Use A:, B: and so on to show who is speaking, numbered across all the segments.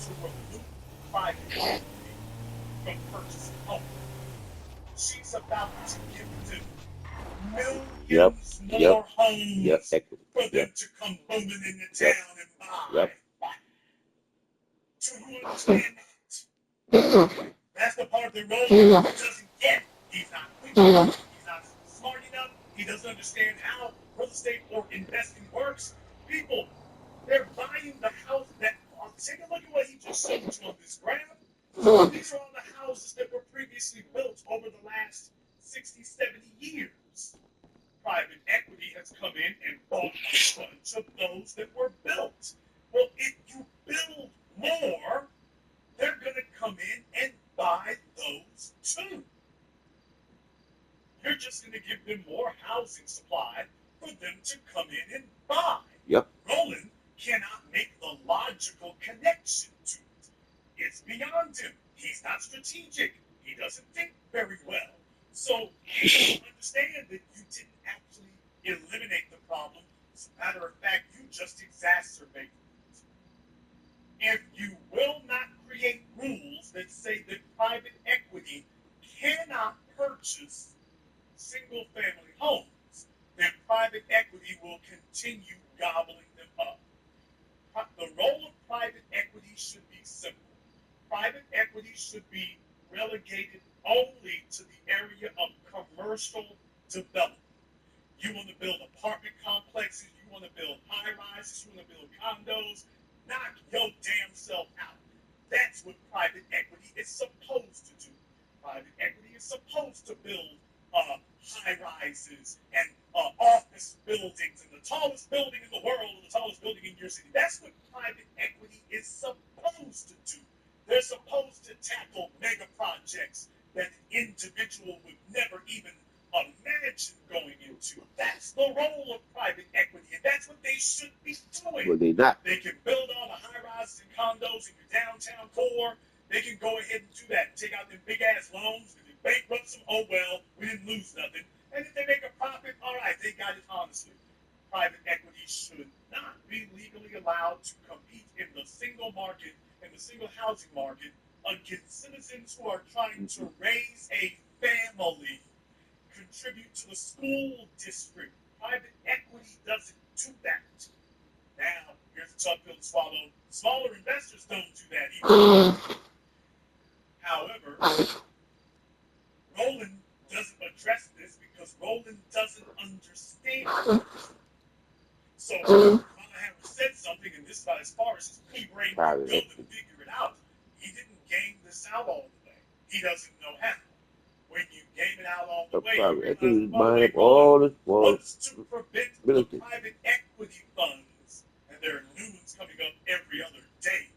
A: to remove private equity from purchasing homes. She's about to give them
B: Yep.
A: millions
B: Yep.
A: more
B: Yep.
A: homes
B: Equity.
A: for them
B: Yep.
A: to come booming into
B: Yep.
A: town and buy.
B: Yep.
A: Do you understand that? That's the part that Roland doesn't get. He's not quick enough. He's not smart enough. He doesn't understand how real estate or investing works. People, they're buying the house that. Take a look at what he just showed you on this graph. These are all the houses that were previously built over the last 60, 70 years. Private equity has come in and bought a bunch of those that were built. Well, if you build more, they're going to come in and buy those too. You're just going to give them more housing supply for them to come in and buy.
B: Yep.
A: Roland cannot make the logical connection to it. It's beyond him. He's not strategic. He doesn't think very well. So he doesn't understand that you didn't actually eliminate the problem. As a matter of fact, you just exacerbated it. If you will not create rules that say that private equity cannot purchase single family homes, then private equity will continue gobbling them up. The role of private equity should be simple. Private equity should be relegated only to the area of commercial development. You want to build apartment complexes, you want to build high rises, you want to build condos, knock your damn self out. That's what private equity is supposed to do. Private equity is supposed to build high rises and office buildings and the tallest building in the world and the tallest building in your city. That's what private equity is supposed to do. They're supposed to tackle mega projects that an individual would never even imagine going into. That's the role of private equity, and that's what they should be doing.
B: Well, they're not.
A: They can build all the high rises and condos in your downtown core. They can go ahead and do that and take out them big ass loans. If they bankrupt them, oh well, we didn't lose nothing. And if they make a profit, all right, they got it honestly. Private equity should not be legally allowed to compete in the single market, in the single housing market, against citizens who are trying to raise a family, contribute to the school district. Private equity doesn't do that. Now, here's a tough pill to swallow. Smaller investors don't do that either. However, Roland doesn't address this because Roland doesn't understand. So, Kamala Harris said something, and this is about as far as his pea-brain can go to figure it out. He didn't game this out all the way. He doesn't know how. When you game it out all the way, you realize, what's to prevent the private equity funds, and there are new ones coming up every other day,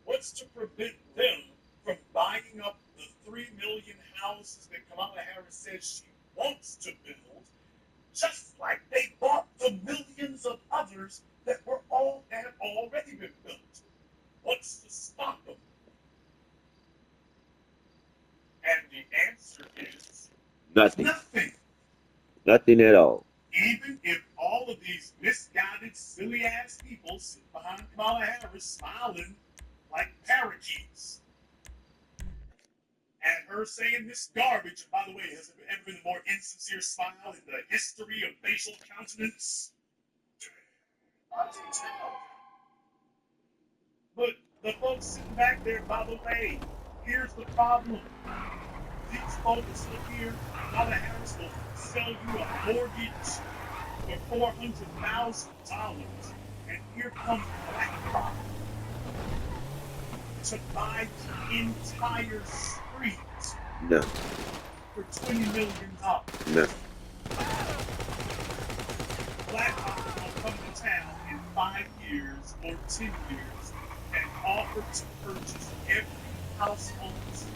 A: what's to prevent them from buying up the 3 million houses that Kamala Harris says she wants to build, just like they bought the millions of others that had already been built? What's to stop them? And the answer is
B: Nothing.
A: nothing.
B: Nothing at all.
A: Even if all of these misguided, silly-ass people sit behind Kamala Harris smiling like parakeets, and her saying this garbage, and by the way, has there ever been a more insincere smile in the history of facial countenance? I can tell. But the folks sitting back there, by the way, here's the problem. These folks look here, Kamala Harris will sell you a mortgage for $400,000, and here comes BlackRock to buy the entire street
B: No.
A: for $20 million.
B: No.
A: BlackRock will come to town in 5 years or 10 years and offer to purchase every house on the street.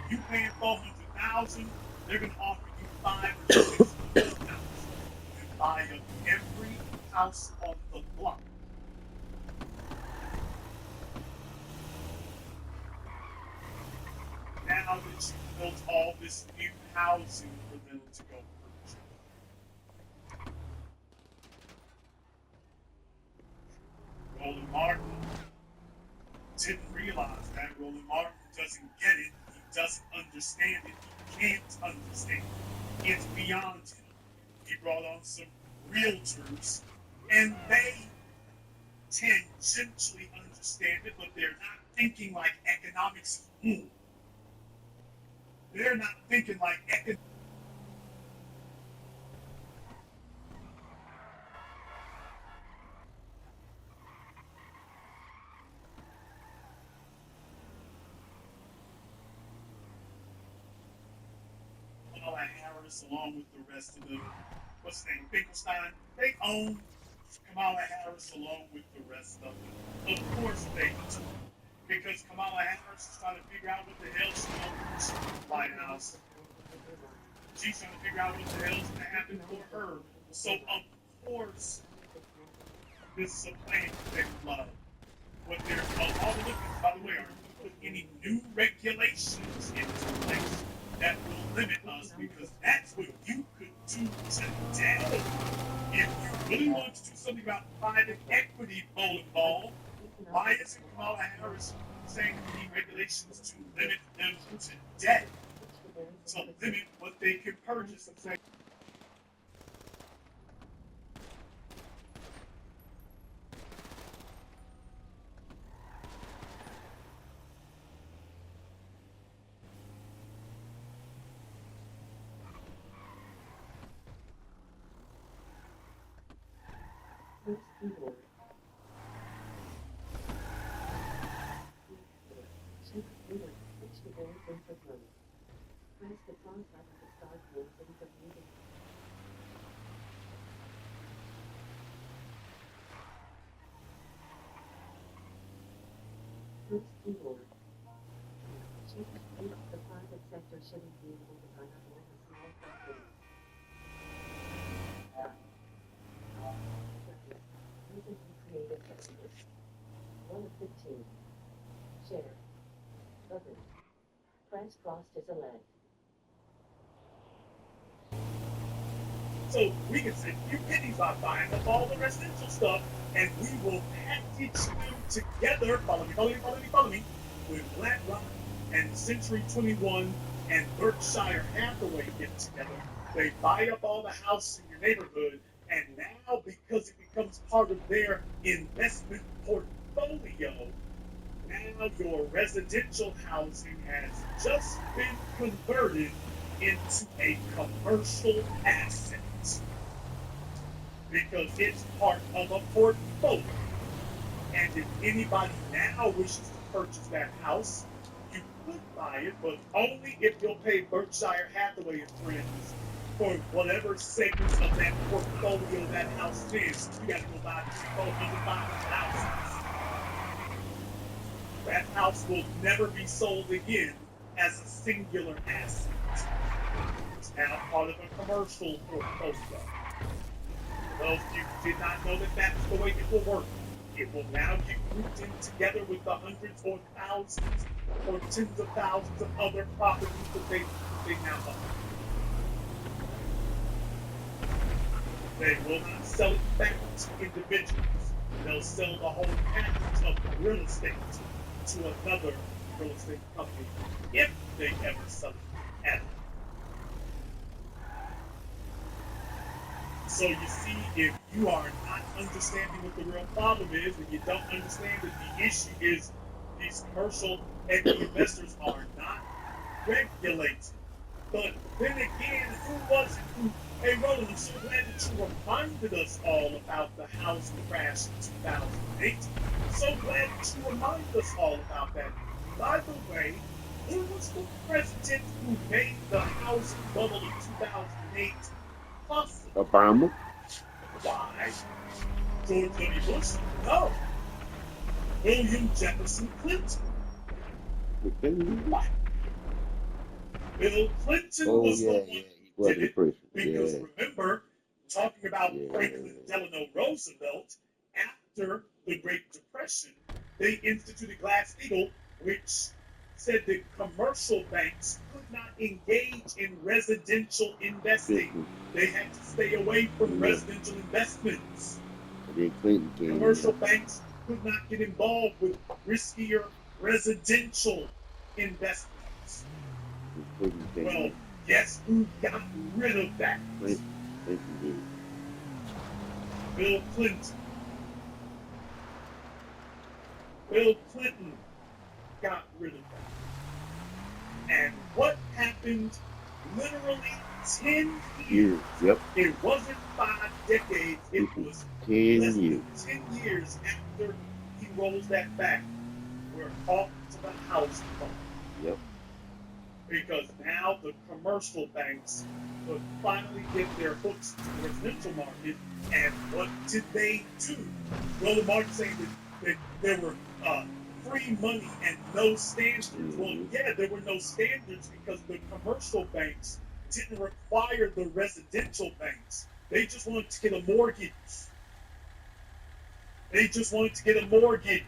A: You paying $400,000, they're gonna offer you $500,000 or $600,000 to buy up every house on the block. Now that you built all this new housing for them to go purchase, Roland Martin didn't realize that. Roland Martin doesn't get it. He doesn't understand it. He can't understand it. It's beyond him. He brought on some realtors, and they tangentially understand it, but they're not thinking like economics. They're not thinking like economics. Kamala Harris, along with the rest of the, what's his name, Finkelstein, they own Kamala Harris along with the rest of them. Of course they do. Because Kamala Harris is trying to figure out what the hell she's going to do in the White House. She's trying to figure out what the hell is going to happen for her. So, of course, this is a plan they love. What they're all looking, by the way, are to put any new regulations into place that will limit us, because that's what you could do today. If you really want to do something about private equity bowling ball, why isn't Kamala Harris saying we need regulations to limit them today? To limit what they can purchase and say,
C: The private sector shouldn't be able to run up all the small companies. Recently created customers. 1 of 15. Share. Button. Press crossed is a leg.
A: so we can say few pennies by buying up all the residential stuff, and we will package them together. Follow me. With BlackRock and Century 21 and Berkshire Hathaway get together. They buy up all the houses in your neighborhood, and now because it becomes part of their investment portfolio, now your residential housing has just been converted into a commercial asset. Because it's part of a portfolio. And if anybody now wishes to purchase that house, you could buy it, but only if you'll pay Berkshire Hathaway and friends for whatever segments of that portfolio that house is. You got to go buy 1,200 houses. That house will never be sold again as a singular asset. It's now part of a commercial portfolio. For those of you who did not know that that's the way it will work, it will now get grouped in together with the hundreds or thousands or tens of thousands of other properties that they now own. They will not sell it back to individuals. They'll sell the whole package of the real estate to another real estate company if they ever sell it at all. So you see, if you are not understanding what the real problem is, and you don't understand that the issue is these commercial equity investors are not regulated. But then again, who was it who, hey Roland, I'm so glad that you reminded us all about the housing crash in 2008. So glad that you reminded us all about that. By the way, who was the president who made the housing bubble in 2008 possible?
B: Obama?
A: Why? George W. Bush? No. William Jefferson Clinton. Why? Bill Clinton was the one who did it, because remember, talking about Franklin Delano Roosevelt, after the Great Depression, they instituted Glass-Steagall, which said that commercial banks could not engage in residential investing. They had to stay away from residential investments.
B: Then Clinton came.
A: Commercial banks could not get involved with riskier residential investments.
B: Clinton came
A: Well,
B: in.
A: guess who got rid of that?
B: Clinton did.
A: Bill Clinton. Bill Clinton got rid of that. And what happened literally 10 years?
B: Years. Yep.
A: It wasn't 5 decades, it was
B: 10
A: less
B: years.
A: than 10 years after he rolls that back. We're off to the house phone.
B: Yep.
A: Because now the commercial banks could finally get their hooks to the residential market. And what did they do? Well, the market saying that there were free money and no standards. Well, yeah, there were no standards because the commercial banks didn't require the residential banks. They just wanted to get a mortgage. They just wanted to get a mortgage.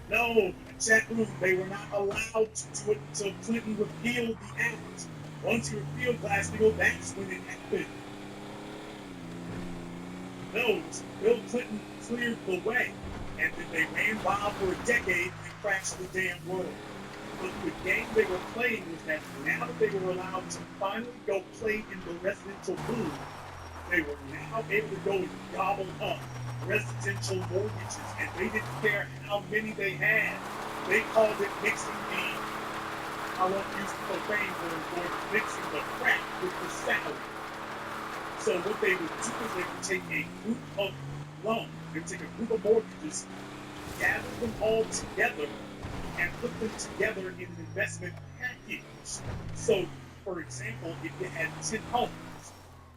A: No, chat room, they were not allowed to do it until Clinton repealed the act. Once he repealed Glass-Steagall, that's when it happened. No, Bill Clinton cleared the way, and then they ran wild for a decade and crashed the damn world. But the game they were playing was that now that they were allowed to finally go play in the residential boom, they were now able to go and gobble up residential mortgages, and they didn't care how many they had. They called it mixing I won't use the profane word for it, mixing the crack with the salad. So what they would do is they would take a group of loans, they would take a group of mortgages, gather them all together, and put them together in an investment package. So, for example, if you had 10 homes,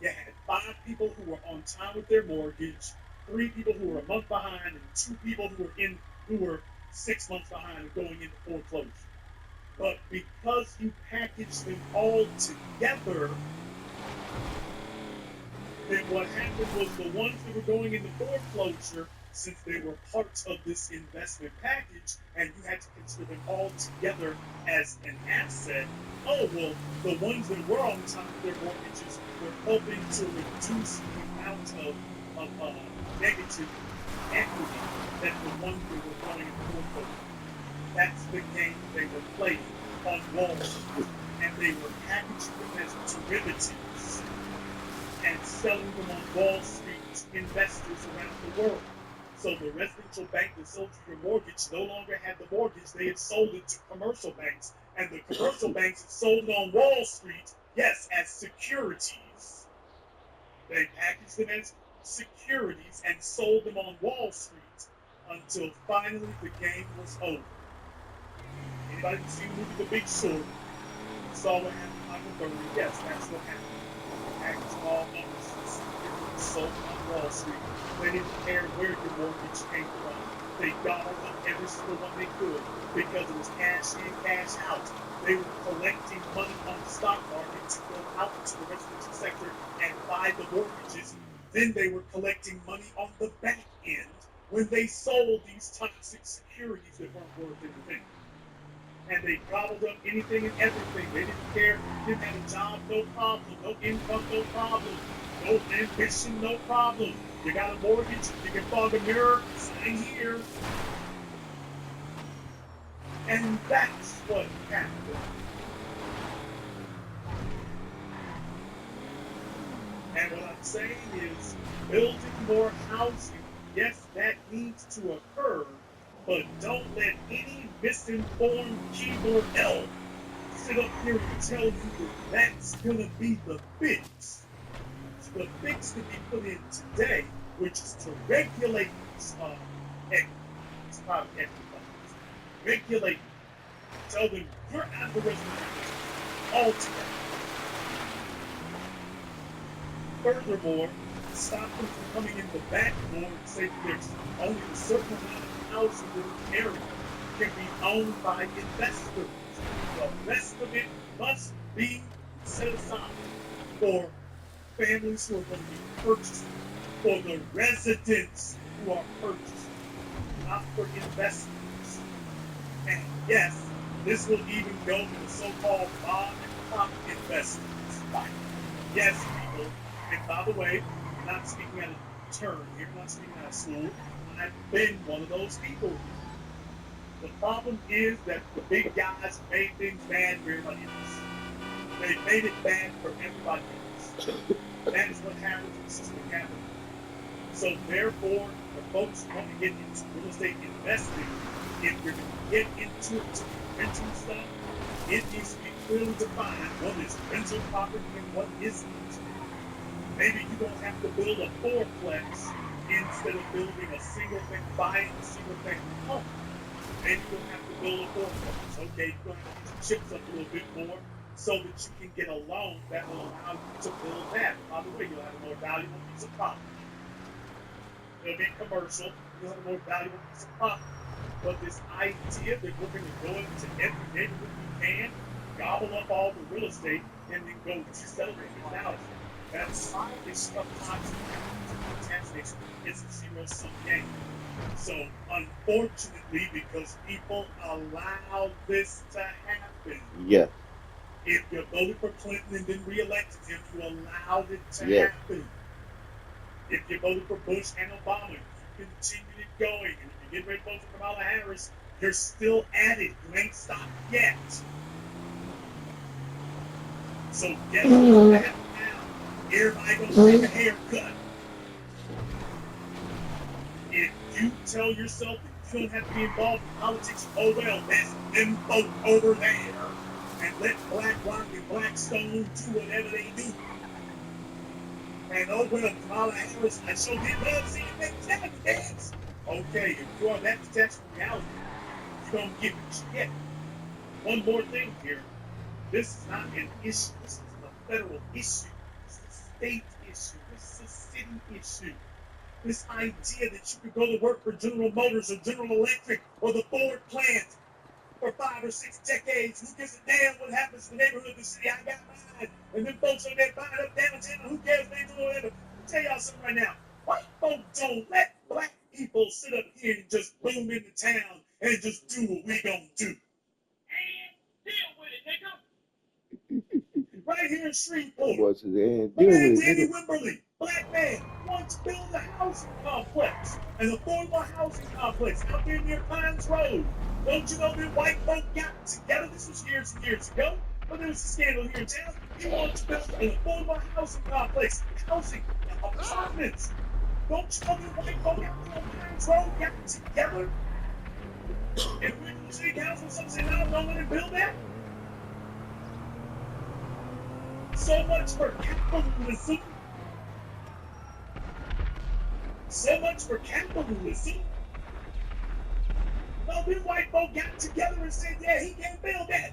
A: you had 5 people who were on time with their mortgage, 3 people who were a month behind, and 2 people who were 6 months behind and going into foreclosure. But because you packaged them all together, then what happened was the ones that were going into foreclosure, since they were parts of this investment package, and you had to consider them all together as an asset, oh, well, the ones that were on time with their mortgages were helping to reduce the amount of negative equity that the ones that were going into foreclosure. That's the game they were playing on Wall Street, and they were packaging them as derivatives and selling them on Wall Street to investors around the world. So the residential bank that sold you your mortgage no longer had the mortgage, they had sold it to commercial banks, and the commercial banks had sold it on Wall Street, yes, as securities. They packaged them as securities and sold them on Wall Street until finally the game was over. Anybody seen the movie The Big Short? Saw what happened to Michael Burry? Yes, that's what happened. Packaged all numbers and securities sold on Wall Street. They didn't care where your mortgage came from. They gobbled up every single one they could because it was cash in, cash out. They were collecting money on the stock market to go out into the residential sector and buy the mortgages. Then they were collecting money on the back end when they sold these toxic securities that weren't worth anything. And they gobbled up anything and everything. They didn't care. You didn't have a job, no problem. No income, no problem. No ambition, no problem. You got a mortgage, you can fog a mirror, sign here. And that's what happened. And what I'm saying is, building more housing, yes, that needs to occur, but don't let any misinformed keyboard elf sit up here and tell you that that's gonna be the fix. The fix to be put in today, which is to regulate these private equity funds. Regulate them. Tell them you're out of the residential altogether. Furthermore, stop them from coming in the back door and say that there's only a certain amount of housing in the area can be owned by investors. The rest of it must be set aside for families who are going to be purchasing, for the residents who are purchasing, not for investors. And yes, this will even go to the so-called bond and prop investors. Yes, people. And by the way, I'm not speaking out of turn here, I'm not speaking out of school. I've been one of those people. The problem is that the big guys made things bad for everybody else. They made it bad for everybody else. That is what happens in system capital. So therefore, the folks who want to get into real estate investing, if you're going to get into it to be renting stuff, it needs to be clearly defined what is rental property and what isn't. Maybe you don't have to build a fourplex instead of building a single thing, buying a single thing home. Maybe you don't have to build a fourplex. Okay, you're going to have to use chips up a little bit more so that you can get a loan that will allow you to build that. By the way, you'll have a more valuable piece of property. It'll be commercial, you'll have a more valuable piece of property. But this idea that we're going to go into every neighborhood we can, gobble up all the real estate, and then go to celebrating houses. That's stuff fantastic. It's a zero-sum game. So, unfortunately, because people allow this to happen,
B: Yeah.
A: if you voted for Clinton and then re-elected him, you allowed it to
B: Yeah.
A: happen. If you voted for Bush and Obama, you continued it going. And if you get ready to vote for Kamala Harris, you're still at it. You ain't stopped yet. So get on that now. Everybody gonna take a haircut. If you tell yourself that you don't have to be involved in politics, oh well, that's them folk over there. And let BlackRock and Blackstone do whatever they do. And oh well, Kamala Harris, I so did love seeing that seven dance. Okay, if you are that detached from reality, you're gonna get what you get. One more thing here. This is not an issue. This is a federal issue. It's a state issue. This is a city issue. This idea that you could go to work for General Motors or General Electric or the Ford plant for 5 or 6 decades. Who gives a damn what happens in the neighborhood of the city? I got mine. And then folks are there buying up downtown. Who cares? They do whatever. Let me tell y'all something right now. White folk don't let black people sit up here and just boom into town and just do what we gonna do. And deal with it, nigga. Right here in Shreveport.
B: What's his name?
A: My man Danny Wimberly, black man, wants to build a housing complex, an affordable housing complex out there near Pines Road. Don't you know that white folk got together? This was years and years ago, but there was a scandal here in town. He wants to build an affordable housing complex, housing, apartments. Don't you know that white folk out there on Pines Road got together? And we're in the city council, some say, no, don't let him build that. So much for capitalism. So much for capitalism. No, we white folk got together and said, yeah, he can't build that.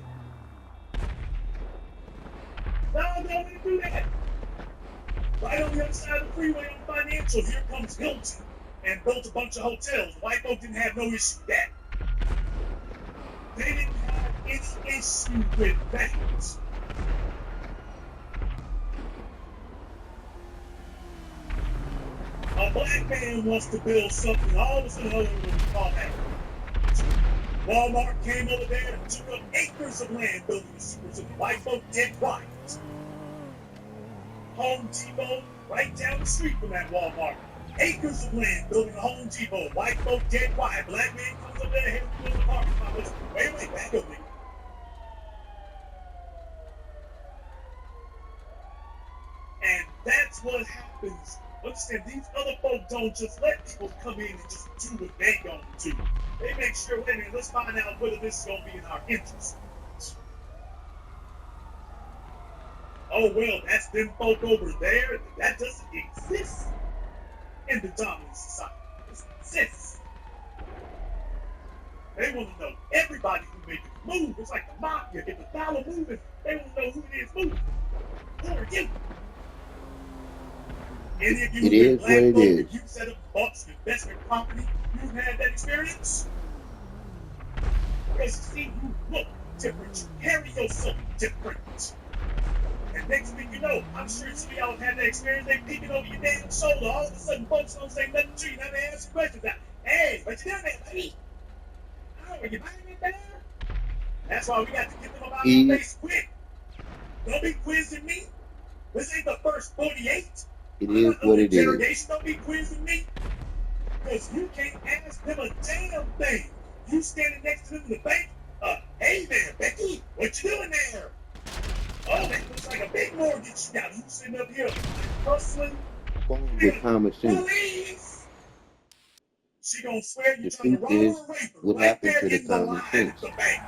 A: No, don't let him do that. Right on the other side of the freeway on Financial, here comes Hilton and built a bunch of hotels. White folk didn't have no issue with that. They didn't have any issue with that. A black man wants to build something, all of a sudden, what we call that. Walmart came over there and took up acres of land building a supercity. White folk dead quiet. Home Depot, right down the street from that Walmart. Acres of land building a Home Depot. White folk dead quiet. Black man comes over there and builds a parking complex. Wait, back up, nigga. And that's what happens. Understand, these other folk don't just let people come in and just do what they gonna do. They make sure, wait a minute, let's find out whether this is gonna be in our interest. Oh, well, that's them folk over there. That doesn't exist in the dominant society. It doesn't exist. They want to know everybody who made the move. It's like the mafia. If the dollar moving, they want to know who it is moving. Who are you? Any of you
B: It is what it is.
A: If you set up Bucks investment company, you've had that experience? Because see, you look different, you carry yourself different. And next thing you know, I'm sure some of y'all have had that experience, they peeking over your damn shoulder, all of a sudden folks don't say nothing to you, now they ask you questions like, hey, what you doing there, buddy? Oh, are you buying it there? That's why we got to get them about our face quick. Don't be quizzing me. This ain't the first 48.
B: It
A: I'm
B: is
A: not
B: what
A: under
B: it is.
A: interrogation. Don't be quizzing me. Because you can't ask them a damn thing. You standing next to them in the bank. Hey there, Becky. What you doing there? Oh, that looks like a big mortgage you got. You sitting up here hustling.
B: Phone with common sense.
A: Police! She gonna swear you
B: The
A: trying to
B: truth
A: rob
B: is,
A: her or rape her
B: what
A: right
B: happened
A: there
B: to the
A: in the
B: common
A: line
B: sense?
A: at the bank.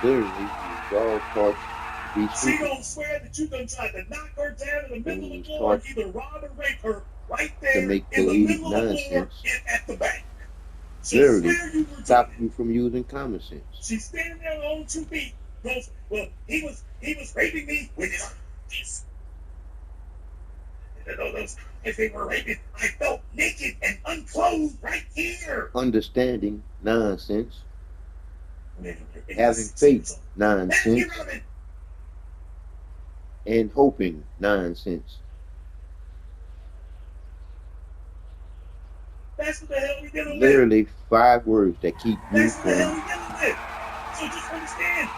B: Literally, we was all taught to be
A: She
B: stupid,
A: gonna swear that you done tried to knock her down in the
B: and
A: middle
B: we
A: of the
B: was
A: floor and
B: taught
A: either rob or rape her right
B: to
A: there
B: make
A: in the
B: believe
A: middle of the floor
B: nonsense.
A: at the bank. She'll
B: Literally,
A: swear you were doing
B: stop
A: it.
B: you from using common sense.
A: She's standing there on 2 feet. Goes, well, he was raping me with his. Those if they were raping, I felt naked and unclothed right here.
B: Understanding nonsense,
A: Man,
B: having faith nonsense, and hoping nonsense.
A: That's what the hell we dealing with.
B: Literally 5 words that keep you
A: That's what the hell
B: from
A: we dealing with. So just understand,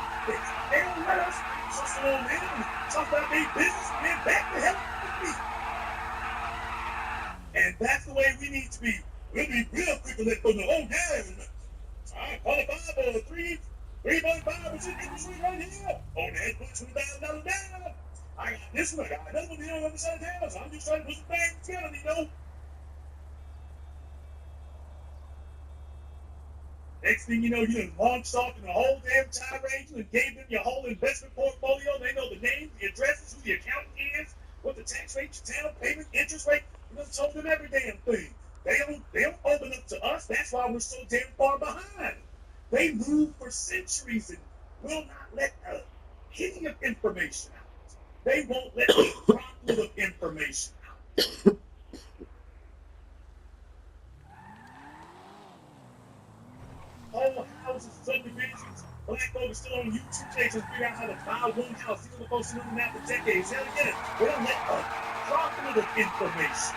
A: they don't let us trust an old man and talk about their business, man, back the hell with me. And that's the way we need to be. We'll be real quick to let them know, oh, yeah, I qualify for a 3.5% interest rate right here. On that, put $2,000 down. I got this one, I got another one here on the other side of town, so I'm just trying to put some things together, you know. Next thing you know, you done launched off in a whole damn tirade. You done gave them your whole investment portfolio. They know the names, the addresses, who the accountant is, what the tax rate, your down payment, interest rate. You done told them every damn thing. They don't open up to us. That's why we're so damn far behind. They move for centuries and will not let a penny of information out. They won't let a droplet of information out. Whole houses, subdivisions, black folks still on YouTube pages figure out how to buy one house. These other folks have been out for decades. Hell, get it. They don't let a droplet of information.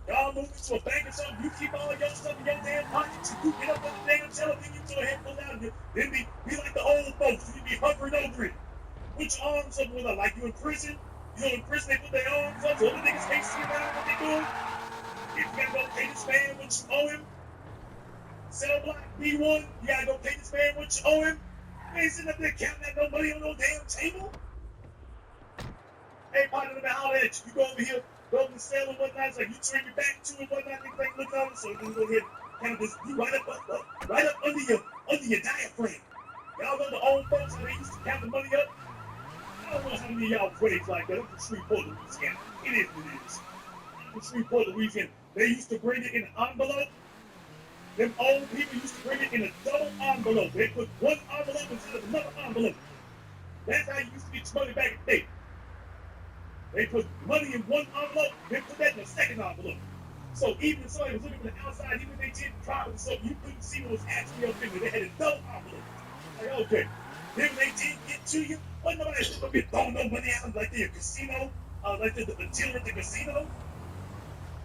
A: Y'all move into a bank or something, you keep all your stuff in your damn pockets, you get up on the damn television, you go ahead and pull out of it, then be like the old folks, you be hovering over it. Put your arms up with her, like you in prison. You know, in prison they put their arms up so other niggas can't see around what they doing. If you gotta go pay this man what you owe him, cell block B1, you gotta go pay this man what you owe him. You ain't sitting up there counting out no money on no damn table. Hey, partner, let me holler at you. You go over here, go over the cell and whatnot. It's like you turn your back to it, whatnot. Niggas ain't looking at it, so you can go ahead and count this. You right up under your diaphragm. Y'all know the old folks how they used to count the money up. I don't know how many of y'all raised like that. I'm from Shreveport, Louisiana. It is what it is. I'm from Shreveport, Louisiana. They used to bring it in an envelope. Them old people used to bring it in a double envelope. They put one envelope instead of another envelope. That's how you used to get your money back in the day. They put money in one envelope, then put that in a second envelope. So even if somebody was looking from the outside, even if they did profit or something, you couldn't see what was actually up in there. They had a double envelope. Like, okay. Then when they did get to you, what nobody's gonna be throwing no money out like the casino, like the dealer at the casino.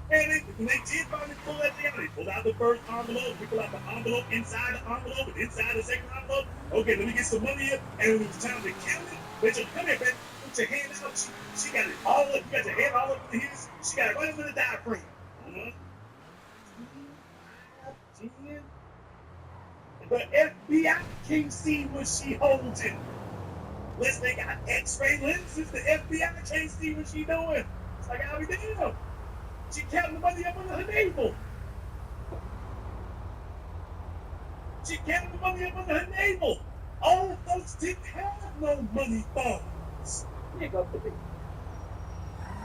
A: And when they did finally pull that thing out, they pulled out the first envelope, they pulled out the envelope inside the envelope, and inside the second envelope. Okay, let me get some money here. And when it was time to count it, they just come here, man. Put your hand out. She got it all up. You got your hand all up in his. She got it right under the diaphragm. 1, 2, 5, 10. The FBI can't see what she holding. Unless they got X-ray lenses, the FBI can't see what she doing. It's like, I'll be damned. She counting the money up under her navel. She counting the money up under her navel. Old folks didn't have no money phones.
C: Here go the big.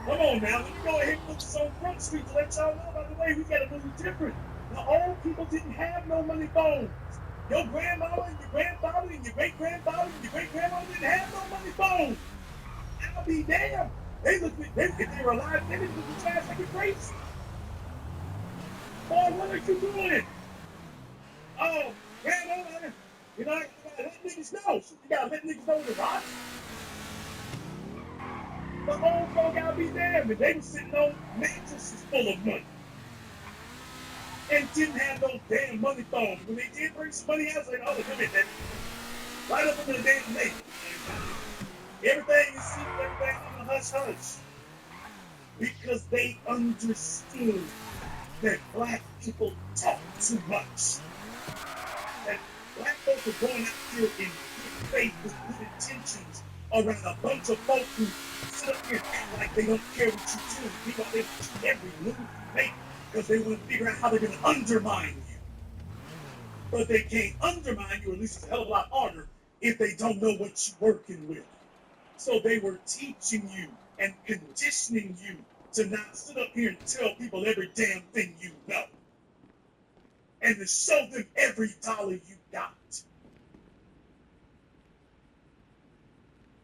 A: Come on now, let me go ahead and put this on Front Street to let y'all know about the way we gotta move different. The old people didn't have no money phones. Your grandmama and your grandfather and your great-grandfather and your great-grandmama didn't have no money phones. I'll be damned. They look at if they were alive, they didn't look at trash like a crazy. Boy, what are you doing? Oh, grandmama, you know, you gotta let niggas know. You gotta let niggas know the rocks. The old folk gotta be damned, and they were sitting on mattresses full of money. And didn't have no damn money phones. When they did bring some money out, it's like, oh, come here, that. Right up under the damn navel. Everything is secret, everything on the hush hush. Because they understood that black people talk too much. That black folks are going out here in good faith with good intentions around a bunch of folks who sit up here and act like they don't care what you do. People they watch every move you make because they want to figure out how they're going to undermine you. But they can't undermine you, or at least it's a hell of a lot harder, if they don't know what you're working with. So they were teaching you and conditioning you to not sit up here and tell people every damn thing you know. And to show them every dollar you got.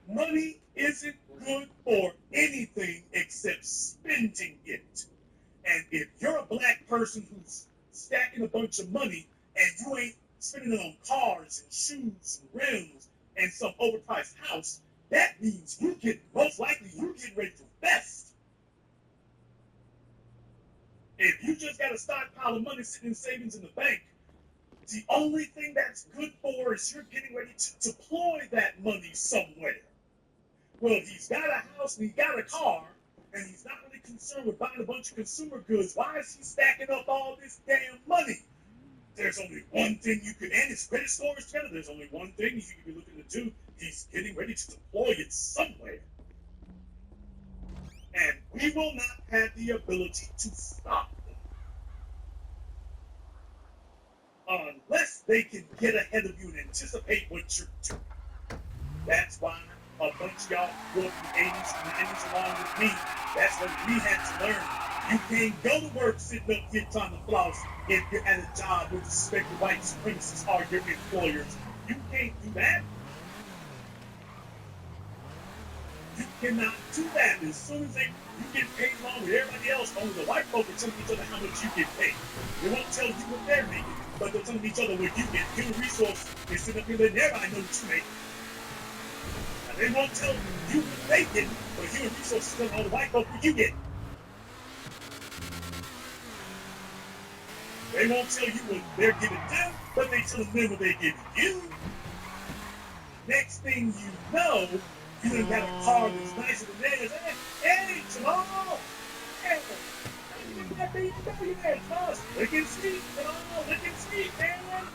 A: Money isn't good for anything except spending it. And if you're a black person who's stacking a bunch of money and you ain't spending it on cars and shoes and rims and some overpriced house, that means most likely you're getting ready to invest. If you just got a stockpile of money sitting in savings in the bank, the only thing that's good for is you're getting ready to deploy that money somewhere. Well, if he's got a house and he's got a car, and he's not really concerned with buying a bunch of consumer goods, why is he stacking up all this damn money? There's only one thing you could, and his credit score is together, there's only one thing you could be looking to do. He's getting ready to deploy it somewhere. And we will not have the ability to stop them. Unless they can get ahead of you and anticipate what you're doing. That's why a bunch of y'all grew up in the 80s and 90s along with me. That's what we had to learn. You can't go to work sitting up here trying to floss if you're at a job where the suspected white supremacists are your employers. You can't do that. You cannot do that. As soon as you get paid along with everybody else, only the white folk are telling each other how much you get paid. They won't tell you what they're making, but they're telling each other what you get. Human resource is sitting up here letting everybody know what you make. Now, they won't tell you what they get, but human resources telling all the white folk what you get. They won't tell you what they're giving them, but they tell them what they're giving you. Next thing you know, you done got a car that's nicer than theirs. Hey, Jamal! Hey, look at that BMW there, Toss. Look and see, Jamal. Look and see, man.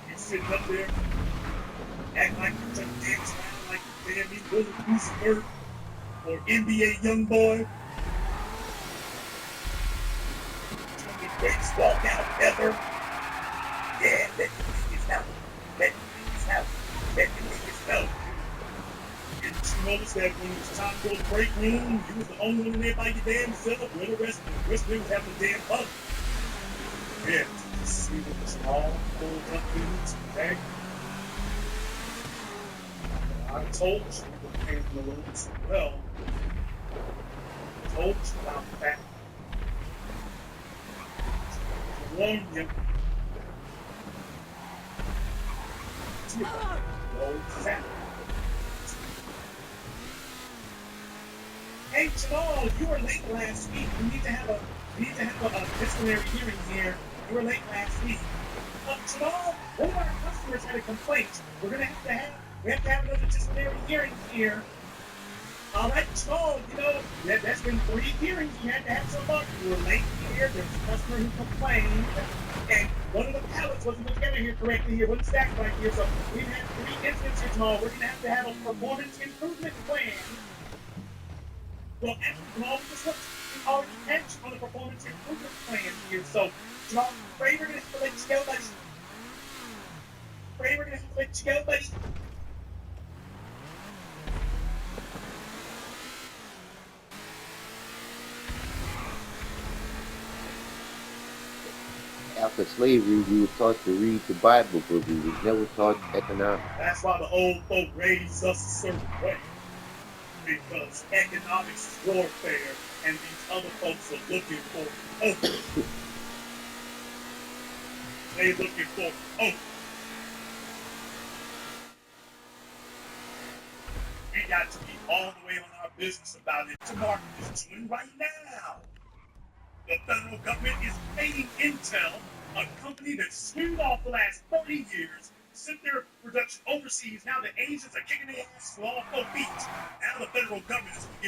A: You sitting up there, acting like you're trying to dance around like you damn me, Willie Goosenberg or NBA Youngboy. Greatest walkout ever. Yeah, let the niggas know. Let the niggas know. Let the niggas know. Didn't you notice that when it was time to go to the break room, you was the only one in there by your damn self? Where the rest of them was having a damn fun. Yeah, to see what the small pulled up in okay? I told you what came from the rooms well. I told you about that. Warn you. Hey Jamal, you were late last week. We need to have a disciplinary hearing here. You were late last week. Jamal, one of our customers had a complaint. We have to have another disciplinary hearing here. All right, Jamal, that's been 3 hearings. You had to have somebody. You were late here. There was a customer who complained, and one of the pallets wasn't put together here correctly. It wasn't stacked right here. So we've had 3 incidents here, Jamal. We're going to have a performance improvement plan. Well, actually, Jamal, we already had you on a performance improvement plan here. So, Jamal, pray we're going to have to let you go, buddy. Pray we're going to have to let you go, buddy.
B: After slavery, we were taught to read the Bible, but we was never taught economics.
A: That's why the old folk raised us a certain way. Because economics is warfare, and these other folks are looking for hope. They're looking for hope. We got to be all the way on our business about it. The market is doing right now. The federal government is paying Intel, a company that's swimming off the last 30 years, sent their production overseas. Now the Asians are kicking their ass with all 4 feet. Now the federal government is